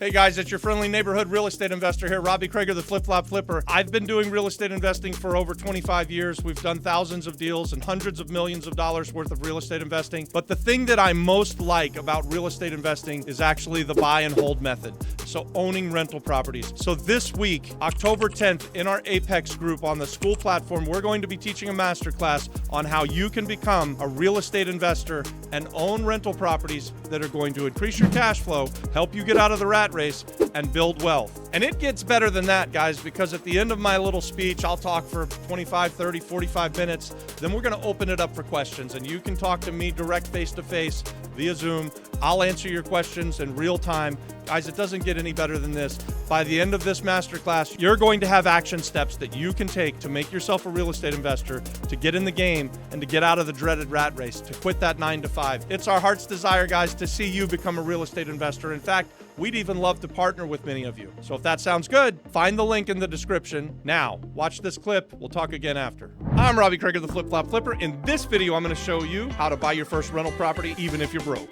Hey guys, it's your friendly neighborhood real estate investor here, Robbie Krager, the Flip Flop Flipper. I've been doing real estate investing for over 25 years. We've done thousands of deals and hundreds of millions of dollars worth of real estate investing. But the thing that I most like about real estate investing is actually the buy and hold method. So owning rental properties. So this week, October 10th, in our Apex group on the school platform, we're going to be teaching a masterclass on how you can become a real estate investor and own rental properties that are going to increase your cash flow, help you get out of the rat race, and build wealth. And it gets better than that, guys, because at the end of my little speech, I'll talk for 25, 30, 45 minutes. Then we're going to open it up for questions, and you can talk to me direct face-to-face via Zoom. I'll answer your questions in real time. Guys, it doesn't get any better than this. By the end of this masterclass, you're going to have action steps that you can take to make yourself a real estate investor, to get in the game, and to get out of the dreaded rat race, to quit that 9-to-5. It's our heart's desire, guys, to see you become a real estate investor. In fact, we'd even love to partner with many of you. So if that sounds good, find the link in the description. Now, watch this clip. We'll talk again after. I'm Robbie Krager, the Flip Flop Flipper. In this video, I'm going to show you how to buy your first rental property, even if you're broke.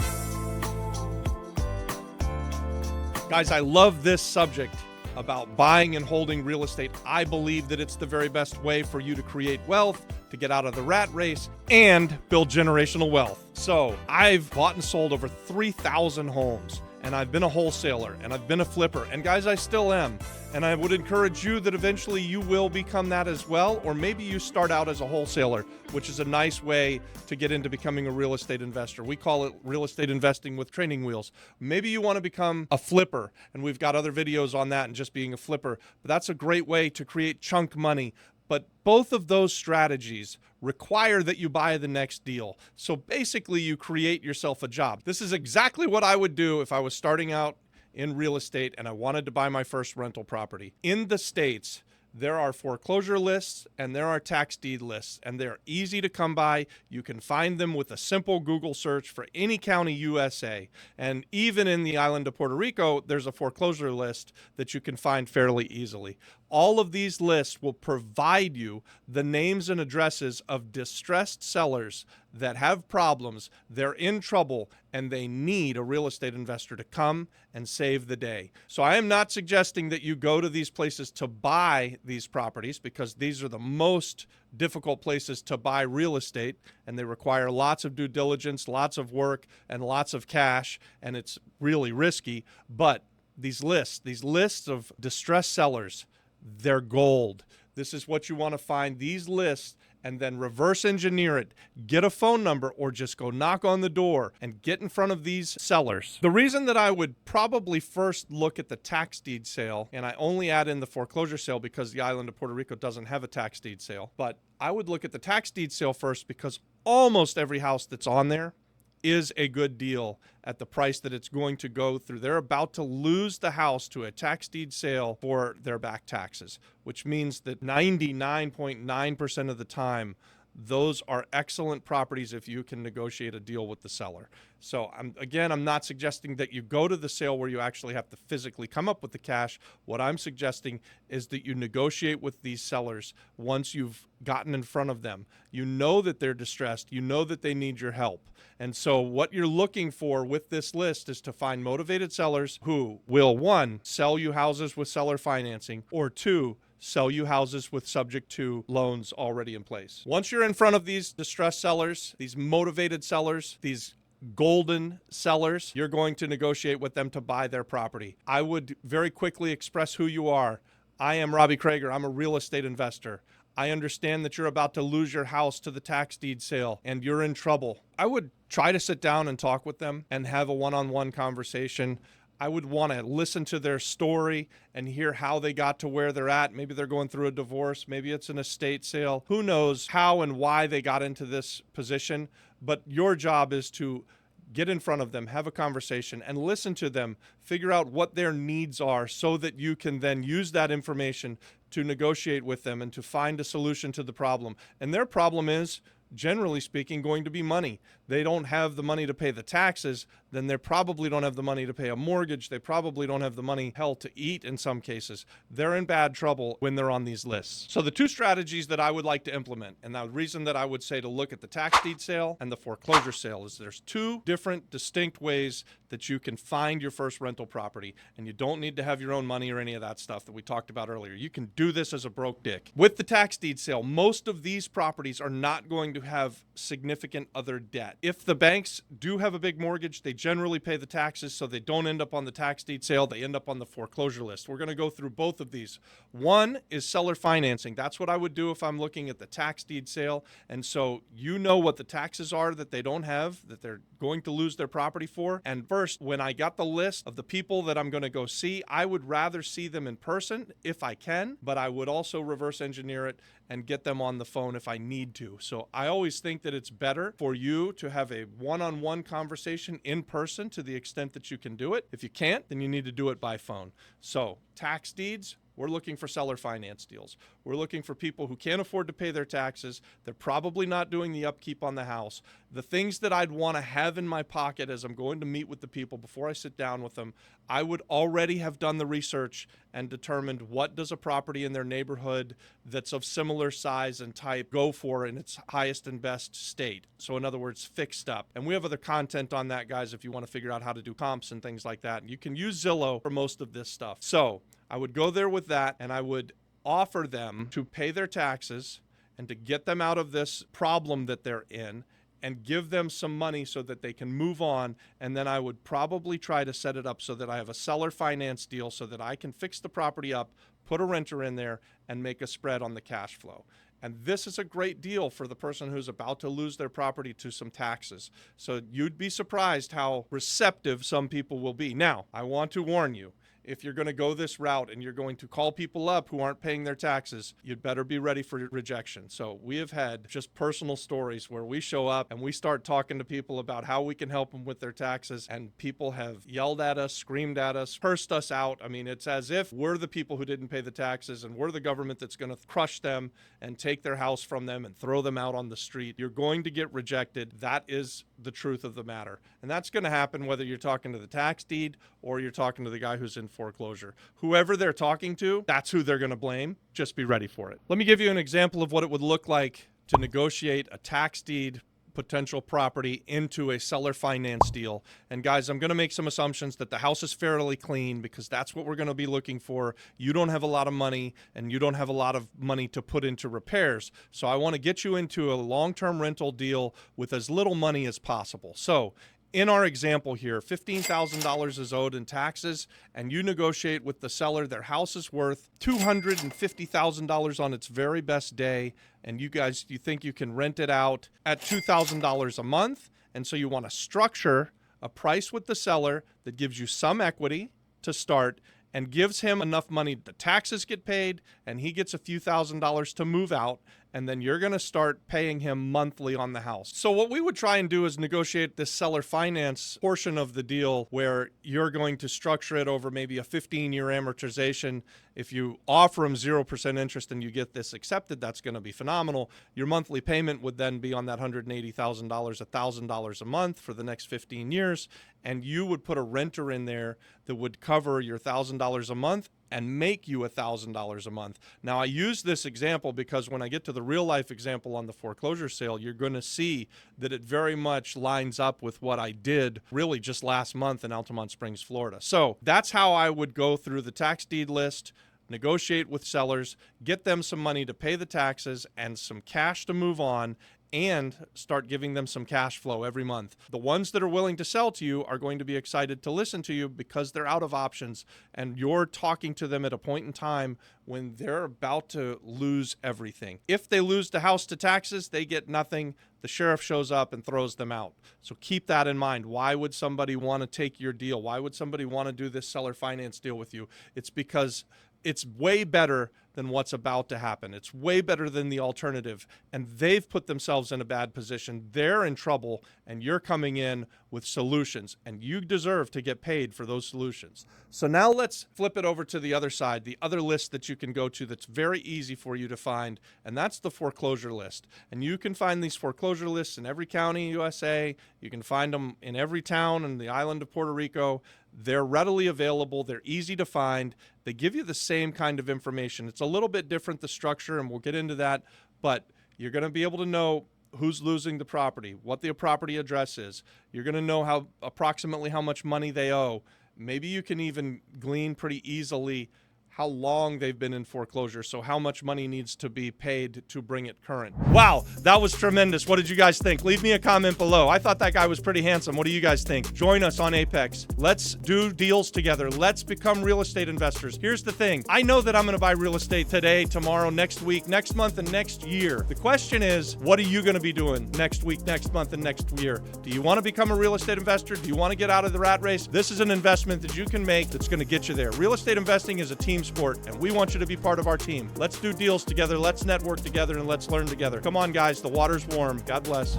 Guys, I love this subject about buying and holding real estate. I believe that it's the very best way for you to create wealth, to get out of the rat race, and build generational wealth. So I've bought and sold over 3,000 homes. And I've been a wholesaler, and I've been a flipper, and guys, I still am. And I would encourage you that eventually you will become that as well, or maybe you start out as a wholesaler, which is a nice way to get into becoming a real estate investor. We call it real estate investing with training wheels. Maybe you want to become a flipper, and we've got other videos on that and just being a flipper. But that's a great way to create chunk money. But both of those strategies require that you buy the next deal. So basically, you create yourself a job. This is exactly what I would do if I was starting out in real estate and I wanted to buy my first rental property. In the States, there are foreclosure lists and there are tax deed lists, and they're easy to come by. You can find them with a simple Google search for any county USA. And even in the island of Puerto Rico, there's a foreclosure list that you can find fairly easily. All of these lists will provide you the names and addresses of distressed sellers that have problems, they're in trouble, and they need a real estate investor to come and save the day. So I am not suggesting that you go to these places to buy these properties, because these are the most difficult places to buy real estate, and they require lots of due diligence, lots of work, and lots of cash, and it's really risky. But these lists of distressed sellers, they're gold. This is what you want to find, these lists, and then reverse engineer it. Get a phone number or just go knock on the door and get in front of these sellers. The reason that I would probably first look at the tax deed sale, and I only add in the foreclosure sale because the island of Puerto Rico doesn't have a tax deed sale, but I would look at the tax deed sale first because almost every house that's on there is a good deal at the price that it's going to go through. They're about to lose the house to a tax deed sale for their back taxes, which means that 99.9% of the time, those are excellent properties if you can negotiate a deal with the seller. So I'm not suggesting that you go to the sale where you actually have to physically come up with the cash. What I'm suggesting is that you negotiate with these sellers once you've gotten in front of them. You know that they're distressed. You know that they need your help. And so what you're looking for with this list is to find motivated sellers who will, one, sell you houses with seller financing, or two, sell you houses with subject to loans already in place. Once you're in front of these distressed sellers, these motivated sellers, these golden sellers, you're going to negotiate with them to buy their property. I would very quickly express who you are. I am Robbie Krager. I'm a real estate investor. I understand that you're about to lose your house to the tax deed sale and you're in trouble. I would try to sit down and talk with them and have a one-on-one conversation. I would want to listen to their story and hear how they got to where they're at. Maybe they're going through a divorce. Maybe it's an estate sale. Who knows how and why they got into this position? But your job is to get in front of them, have a conversation, and listen to them, figure out what their needs are so that you can then use that information to negotiate with them and to find a solution to the problem. And their problem is, generally speaking, going to be money. They don't have the money to pay the taxes. then they probably don't have the money to pay a mortgage. They probably don't have the money, hell, to eat in some cases. They're in bad trouble when they're on these lists. So the two strategies that I would like to implement, and the reason that I would say to look at the tax deed sale and the foreclosure sale, is there's two different distinct ways that you can find your first rental property, and you don't need to have your own money or any of that stuff that we talked about earlier. You can do this as a broke dick. With the tax deed sale, most of these properties are not going to have significant other debt. If the banks do have a big mortgage, they generally pay the taxes, so they don't end up on the tax deed sale. They end up on the foreclosure list. We're going to go through both of these. One is seller financing. That's what I would do if I'm looking at the tax deed sale. And so you know what the taxes are that they don't have, that they're going to lose their property for. And first, when I got the list of the people that I'm going to go see, I would rather see them in person if I can, but I would also reverse engineer it and get them on the phone if I need to. So I always think that it's better for you to have a one-on-one conversation in person to the extent that you can do it. If you can't, then you need to do it by phone. So tax deeds, we're looking for seller finance deals. We're looking for people who can't afford to pay their taxes. They're probably not doing the upkeep on the house. The things that I'd want to have in my pocket as I'm going to meet with the people before I sit down with them, I would already have done the research and determined what does a property in their neighborhood that's of similar size and type go for in its highest and best state. So in other words, fixed up. And we have other content on that, guys, if you want to figure out how to do comps and things like that. You can use Zillow for most of this stuff. So I would go there with that, and I would offer them to pay their taxes and to get them out of this problem that they're in and give them some money so that they can move on. And then I would probably try to set it up so that I have a seller finance deal so that I can fix the property up, put a renter in there, and make a spread on the cash flow. And this is a great deal for the person who's about to lose their property to some taxes. So you'd be surprised how receptive some people will be. Now, I want to warn you, if you're going to go this route and you're going to call people up who aren't paying their taxes, you'd better be ready for rejection. So we have had just personal stories where we show up and we start talking to people about how we can help them with their taxes, and people have yelled at us, screamed at us, cursed us out. I mean, it's as if we're the people who didn't pay the taxes and we're the government that's going to crush them and take their house from them and throw them out on the street. You're going to get rejected. That is the truth of the matter. And that's going to happen whether you're talking to the tax deed or you're talking to the guy who's in foreclosure. Whoever they're talking to, that's who they're going to blame. Just be ready for it. Let me give you an example of what it would look like to negotiate a tax deed potential property into a seller finance deal. And guys, I'm going to make some assumptions that the house is fairly clean because that's what we're going to be looking for. You don't have a lot of money and you don't have a lot of money to put into repairs. So I want to get you into a long-term rental deal with as little money as possible. So in our example here, $15,000 is owed in taxes, and you negotiate with the seller. Their house is worth $250,000 on its very best day, and you think you can rent it out at $2,000 a month, and so you want to structure a price with the seller that gives you some equity to start and gives him enough money the taxes get paid, and he gets a few $1,000s to move out, and then you're going to start paying him monthly on the house. So what we would try and do is negotiate this seller finance portion of the deal where you're going to structure it over maybe a 15-year amortization. If you offer him 0% interest and you get this accepted, that's going to be phenomenal. Your monthly payment would then be on that $180,000, $1,000 a month for the next 15 years, and you would put a renter in there that would cover your $1,000 a month and make you $1,000 a month. Now, I use this example because when I get to the real life example on the foreclosure sale, you're going to see that it very much lines up with what I did really just last month in Altamont Springs, Florida. So that's how I would go through the tax deed list, negotiate with sellers, get them some money to pay the taxes and some cash to move on, and start giving them some cash flow every month. The ones that are willing to sell to you are going to be excited to listen to you because they're out of options, and you're talking to them at a point in time when they're about to lose everything. If they lose the house to taxes, they get nothing. The sheriff shows up and throws them out. So keep that in mind. Why would somebody want to take your deal? Why would somebody want to do this seller finance deal with you? It's because it's way better than what's about to happen. It's way better than the alternative, and they've put themselves in a bad position. They're in trouble, and you're coming in with solutions, and you deserve to get paid for those solutions. So now let's flip it over to the other side, the other list that you can go to that's very easy for you to find, and that's the foreclosure list. And you can find these foreclosure lists in every county, USA. You can find them in every town in the island of Puerto Rico. They're readily available. They're easy to find. They give you the same kind of information. It's a little bit different, the structure, and we'll get into that, but you're going to be able to know who's losing the property, what the property address is. You're going to know approximately how much money they owe. Maybe you can even glean pretty easily how long they've been in foreclosure, so how much money needs to be paid to bring it current. Wow, that was tremendous. What did you guys think? Leave me a comment below. I thought that guy was pretty handsome. What do you guys think? Join us on Apex. Let's do deals together. Let's become real estate investors. Here's the thing. I know that I'm going to buy real estate today, tomorrow, next week, next month, and next year. The question is, what are you going to be doing next week, next month, and next year? Do you want to become a real estate investor? Do you want to get out of the rat race? This is an investment that you can make that's going to get you there. Real estate investing is a team sport, and we want you to be part of our team. Let's do deals together. Let's network together, and let's learn together. Come on, guys. The water's warm. God bless.